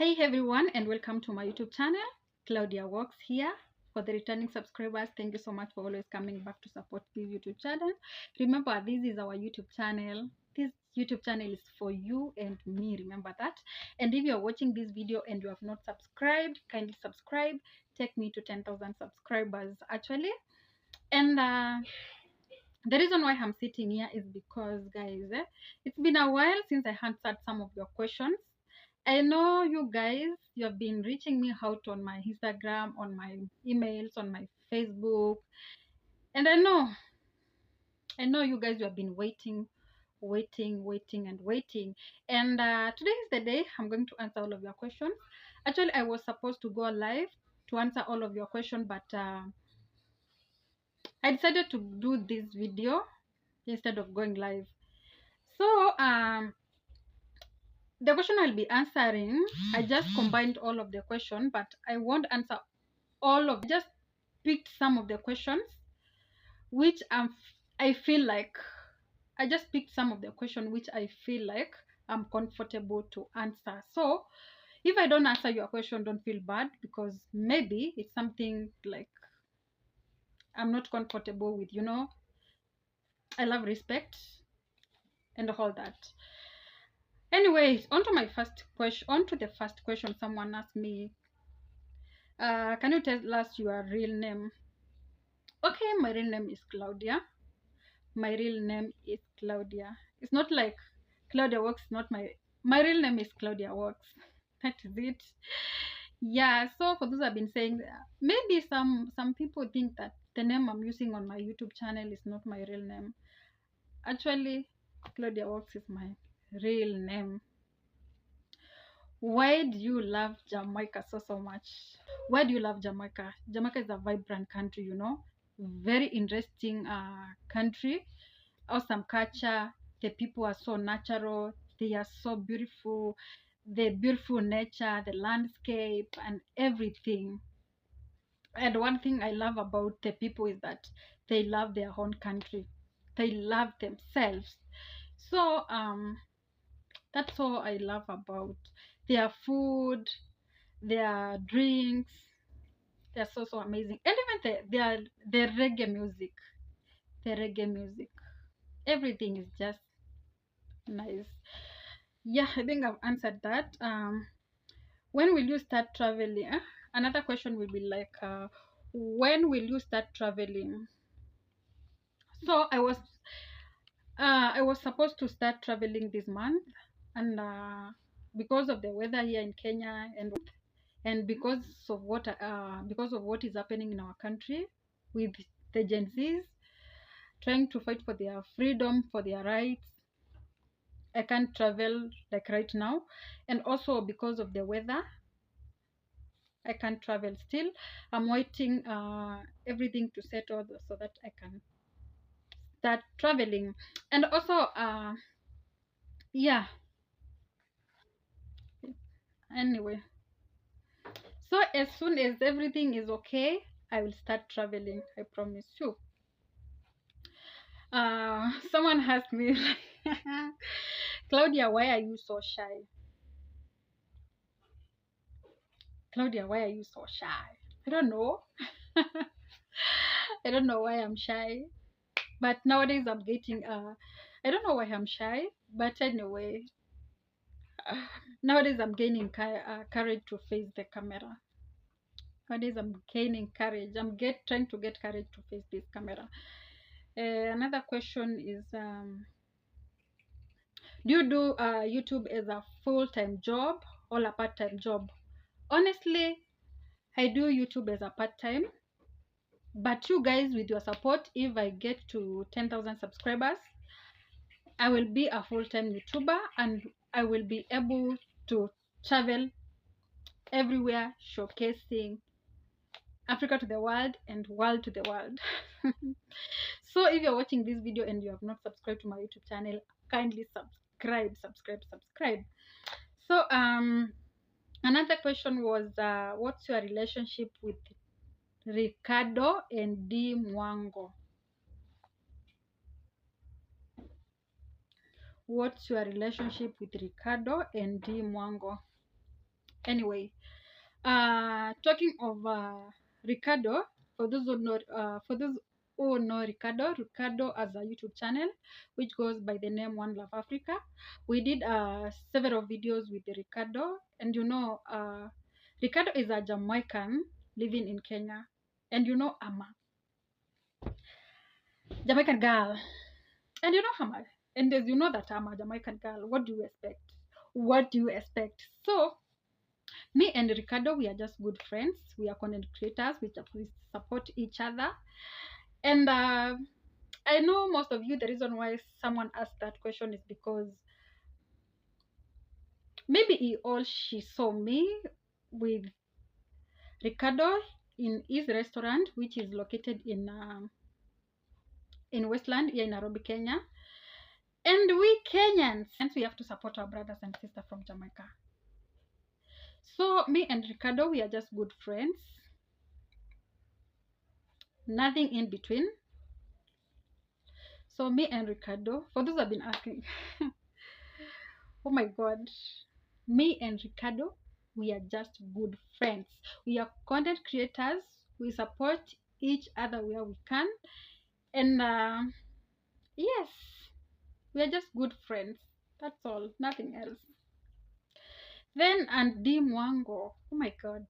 Hey everyone, and welcome to my YouTube channel. Claudia Walks here. For the returning subscribers, thank you so much for always coming back to support this YouTube channel. Remember, this is our YouTube channel. This YouTube channel is for you and me, remember that. And if you're watching this video and you have not subscribed, kindly subscribe. Take me to 10,000 subscribers actually. And the reason why I'm sitting here is because, guys, it's been a while since I answered some of your questions. I know you guys, you have been reaching me out on my Instagram, on my emails, on my Facebook. And I know you guys, you have been waiting. And today is the day I'm going to answer all of your questions. Actually, I was supposed to go live to answer all of your questions, but I decided to do this video instead of going live. So, the question I'll be answering, I just combined all of the questions, but I won't answer all of. I just picked some of the questions which I feel like I just picked some of the questions which I feel like I'm comfortable to answer. So if I don't answer your question, don't feel bad, because maybe it's something like I'm not comfortable with. I love respect and all that. Anyways, on to the first question someone asked me. Can you tell us your real name? Okay, my real name is Claudia. My real name is Claudia. It's not like Claudia Works, not my real name is Claudia Works. That is it. Yeah, so for those I've been saying, maybe some people think that the name I'm using on my YouTube channel is not my real name. Actually, Claudia Works is my real name. Why do you love Jamaica so much? Why do you love Jamaica? Jamaica is a vibrant country, very interesting country, awesome culture. The people are so natural, they are so beautiful, the beautiful nature, the landscape, and everything. And one thing I love about the people is that they love their own country, they love themselves. So that's all I love about their food, their drinks. They're so amazing. And even the reggae music. The reggae music. Everything is just nice. Yeah, I think I've answered that. When will you start traveling? Another question will be like, when will you start traveling? So I was supposed to start traveling this month, and because of the weather here in Kenya, and because of what is happening in our country with the Gen Zs trying to fight for their freedom, for their rights, I can't travel like right now. And also because of the weather, I can't travel still. I'm waiting everything to settle so that I can start traveling. And also yeah, anyway, so as soon as everything is okay, I will start traveling, I promise you. Someone asked me, Claudia, why are you so shy? Claudia, why are you so shy? I don't know. I don't know why I'm shy. But nowadays I'm getting I don't know why I'm shy, but anyway, nowadays I'm gaining courage to face the camera. Nowadays I'm gaining courage. Trying to get courage to face this camera. Another question is, do you do YouTube as a full-time job or a part-time job? Honestly, I do YouTube as a part-time, but you guys, with your support, if I get to 10,000 subscribers, I will be a full-time YouTuber, and I will be able to travel everywhere, showcasing Africa to the world and world to the world. So if you're watching this video and you have not subscribed to my YouTube channel, kindly subscribe. So another question was, what's your relationship with Ricardo and D Mwango? What's your relationship with Ricardo and D Mwango? Anyway, talking of Ricardo, for those who know Ricardo has a YouTube channel which goes by the name One Love Africa. We did several videos with Ricardo, and Ricardo is a Jamaican living in Kenya, and I'm a Jamaican girl, and and as you know that I'm a Jamaican girl. What do you expect? What do you expect? So me and Ricardo, we are just good friends. We are content creators. We support each other. And I know most of you, the reason why someone asked that question is because maybe he or she saw me with Ricardo in his restaurant, which is located in Westland, here in Nairobi, Kenya. And we Kenyans, and we have to support our brothers and sisters from Jamaica. So me and Ricardo, we are just good friends. Nothing in between. So me and Ricardo, for those who have been asking, oh my God, me and Ricardo, we are just good friends. We are content creators. We support each other where we can. And yes, we are just good friends. That's all, nothing else. Then and Dimwango, oh my God.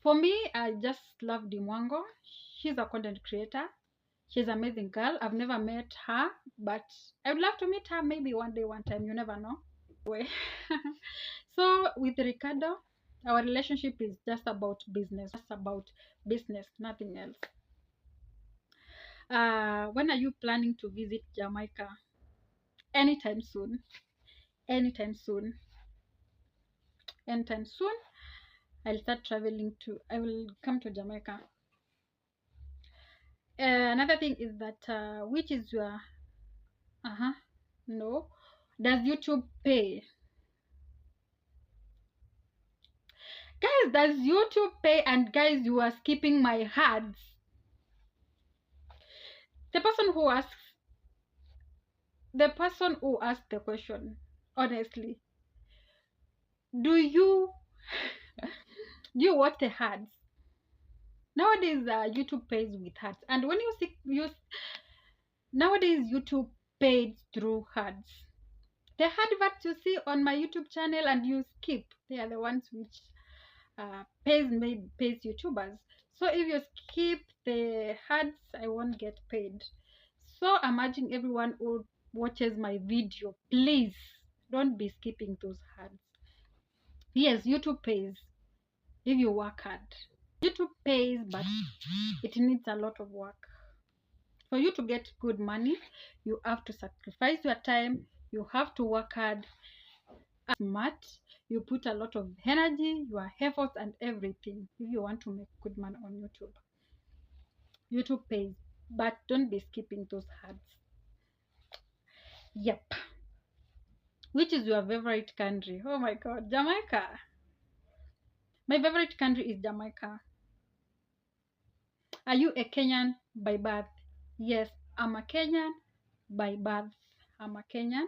For me, I just love Dimwango. She's a content creator. She's an amazing girl. I've never met her, but I would love to meet her maybe one day, one time. You never know. So with Ricardo, our relationship is just about business, nothing else. When are you planning to visit Jamaica? Anytime soon. Anytime soon. Anytime soon. I will come to Jamaica. Another thing is that, which is your, no. Does YouTube pay? Guys, does YouTube pay? And guys, you are skipping my ads. The person who asked the question, honestly, do you watch the ads? Nowadays, YouTube pays with ads, and when nowadays YouTube pays through ads. The adverts you see on my YouTube channel and you skip, they are the ones which pays YouTubers. So if you skip the ads, I won't get paid. So I'm urging everyone who watches my video, please don't be skipping those ads. Yes, YouTube pays if you work hard. YouTube pays, but it needs a lot of work. For you to get good money, you have to sacrifice your time, you have to work hard, smart, you put a lot of energy, your efforts and everything if you want to make good money on YouTube. YouTube pays, but don't be skipping those ads. Yep. Which is your favorite country? Oh my God, Jamaica. My favorite country is Jamaica. Are you a Kenyan by birth? Yes, I'm a Kenyan by birth. I'm a Kenyan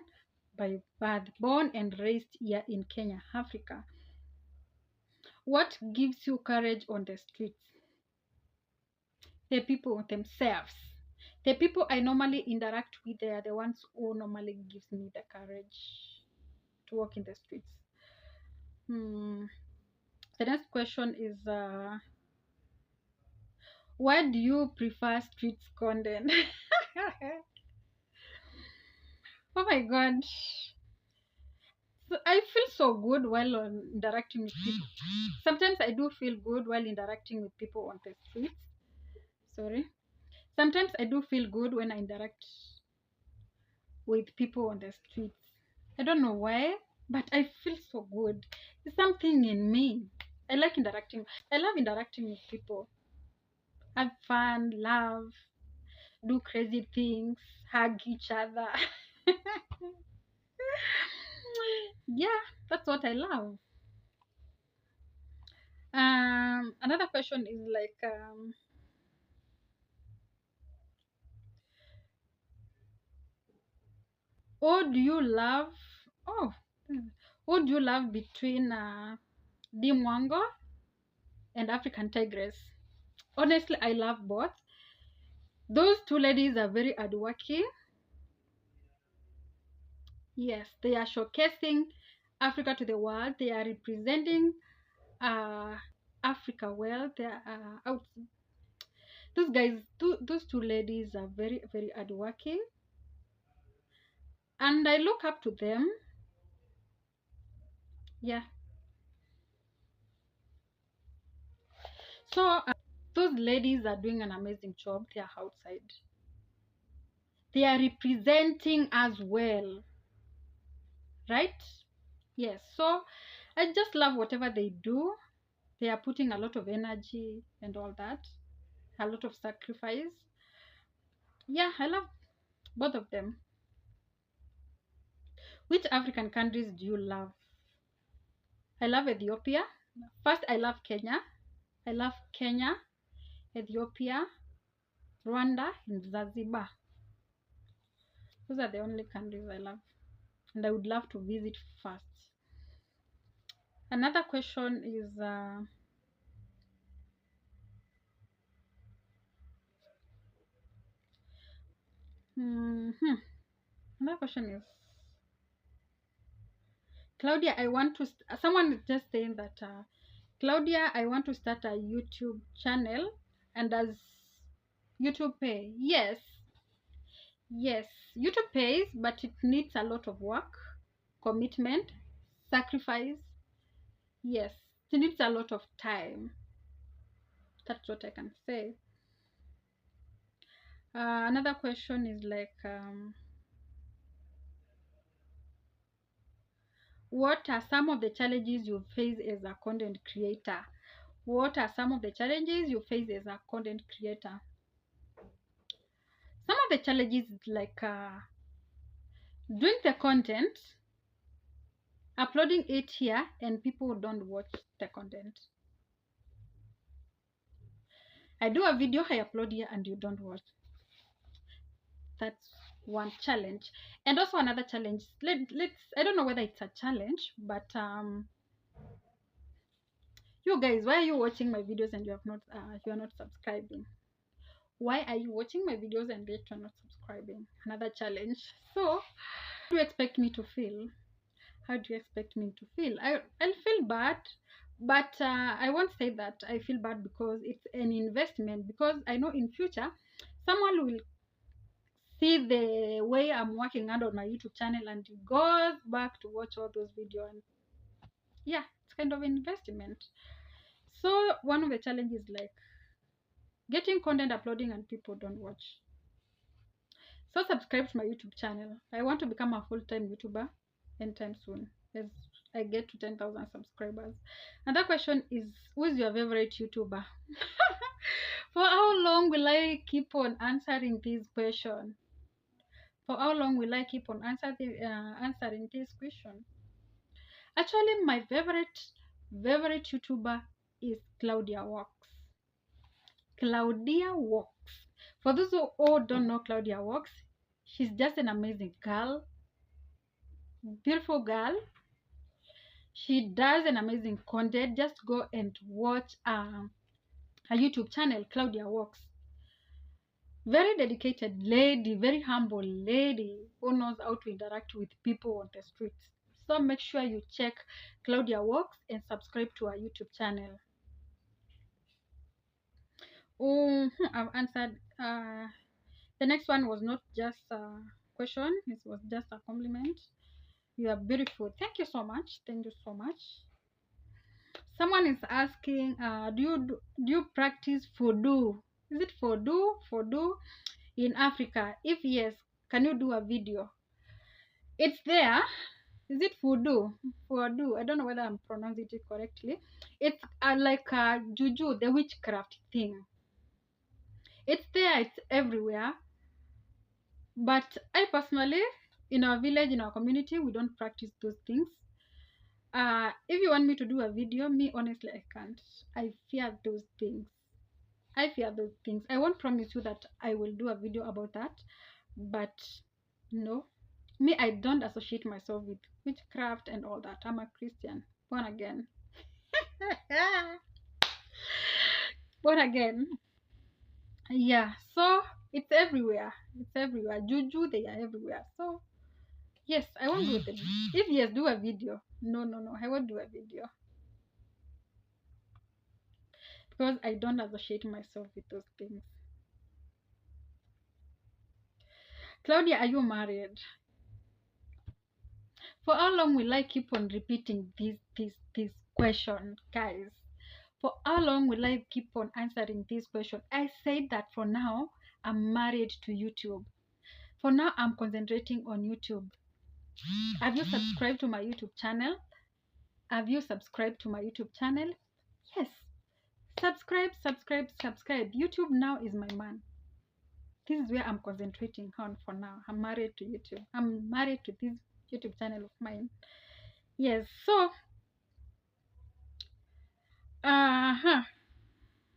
by birth, born and raised here in Kenya, Africa. What gives you courage on the streets? The people themselves. The people I normally interact with, they are the ones who normally gives me the courage to walk in the streets. The next question is, why do you prefer streets content? Oh my God. So I feel so good while interacting with people. Sometimes I do feel good while interacting with people on the streets. Sorry. Sometimes I do feel good when I interact with people on the streets. I don't know why, but I feel so good. There's something in me. I like interacting. I love interacting with people. Have fun, laugh, do crazy things, hug each other. Yeah, that's what I love. Another question is like, what do you love? Oh, what do you love between Dimwango and African Tigress. Honestly, I love both. Those two ladies are very hardworking. Yes, they are showcasing Africa to the world. They are representing uh, Africa well. They are out. Those guys, those two ladies are very, very hardworking, and I look up to them. Yeah. So those ladies are doing an amazing job. They are outside. They are representing as well, right? Yes. So I just love whatever they do. They are putting a lot of energy and all that, a lot of sacrifice. Yeah, I love both of them. Which African countries do you love? I love Ethiopia. First, I love Kenya. I love Kenya, Ethiopia, Rwanda, and Zanzibar. Those are the only countries I love, and I would love to visit first. Another question is another question is Claudia. I want to. Someone is just saying that Claudia, I want to start a YouTube channel, and does YouTube pay? Yes, yes. YouTube pays, but it needs a lot of work, commitment, sacrifice. Yes, it needs a lot of time. That's what I can say. Another question is like, what are some of the challenges you face as a content creator? What are some of the challenges you face as a content creator? Some of the challenges is like doing the content, uploading it here, and people don't watch the content. I do a video, I upload here, and you don't watch. That's one challenge. And also another challenge. Let's I don't know whether it's a challenge, but you guys, why are you watching my videos and you are not subscribing? Why are you watching my videos and yet you're not subscribing? Another challenge. So how do you expect me to feel? How do you expect me to feel? I'll feel bad, but I won't say that I feel bad because it's an investment, because I know in future someone will see the way I'm working hard on my YouTube channel and he goes back to watch all those videos, and yeah, it's kind of investment. So one of the challenges like getting content uploading and people don't watch. So subscribe to my YouTube channel. I want to become a full-time YouTuber anytime soon as I get to 10,000 subscribers. Another question is, who is your favorite YouTuber? For how long will I keep on answering this question? For how long will I keep on answering this question? Actually, my favorite YouTuber is Claudia Walks. Claudia Walks. For those who all don't know Claudia Walks, she's just an amazing girl, beautiful girl. She does an amazing content. Just go and watch her YouTube channel, Claudia Walks. Very dedicated lady, very humble lady who knows how to interact with people on the streets. So make sure you check Claudia Walks and subscribe to her YouTube channel. I've answered. The next one was not just a question, it was just a compliment. You are beautiful. Thank you so much. Thank you so much. Someone is asking, do you practice voodoo? Is it voodoo in Africa? If yes, can you do a video? It's there. Is it voodoo? Voodoo. I don't know whether I'm pronouncing it correctly. It's like a juju, the witchcraft thing. It's there. It's everywhere. But I personally, in our village, in our community, we don't practice those things. If you want me to do a video, me honestly, I can't. I fear those things. I fear those things. I won't promise you that I will do a video about that, but no, me, I don't associate myself with witchcraft and all that. I'm a Christian, born again. But again, yeah, so it's everywhere. It's everywhere. Juju, they are everywhere. So yes, I won't do it. If yes, do a video. No, no, no, I won't do a video because I don't associate myself with those things. Claudia, are you married? For how long will I keep on repeating this question, guys? For how long will I keep on answering this question? I said that for now, I'm married to YouTube. For now, I'm concentrating on YouTube. Have you subscribed to my YouTube channel? Have you subscribed to my YouTube channel? Yes. Subscribe, subscribe, subscribe. YouTube now is my man. This is where I'm concentrating on for now. I'm married to YouTube. I'm married to this YouTube channel of mine. Yes. So, uh-huh.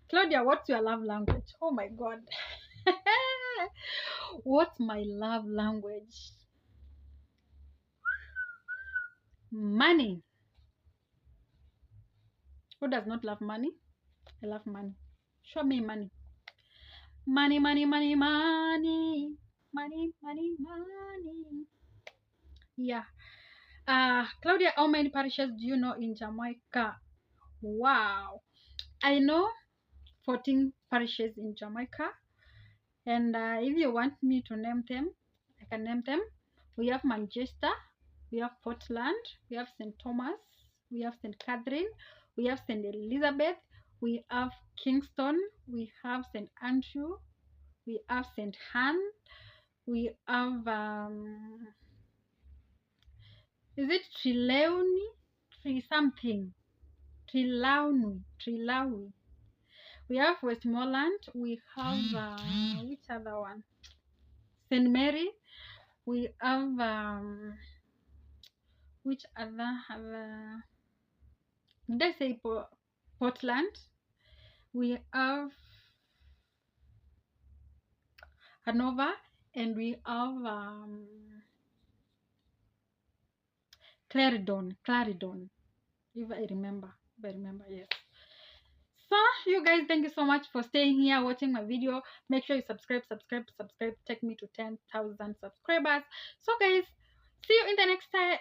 Claudia, what's your love language? Oh my God. What's my love language? Money. Who does not love money? I love money. Show me money. Money, money, money, money. Money, money, money. Yeah. Claudia, how many parishes do you know in Jamaica? Wow. I know 14 parishes in Jamaica. And if you want me to name them, I can name them. We have Manchester, we have Portland, we have St. Thomas, we have St. Catherine, we have St. Elizabeth, we have Kingston, we have St. Andrew, we have St. Anne, we have, is it Trelawney? Something. Trelawney. We have Westmoreland, we have, which other one? St. Mary, we have, which other did I say Portland? We have Hanover, and we have Clarendon, if I remember. Yes. So you guys, thank you so much for staying here watching my video. Make sure you subscribe. Take me to 10,000 subscribers. So guys, see you in the next time.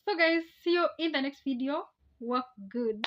So guys, see you in the next video. Work good.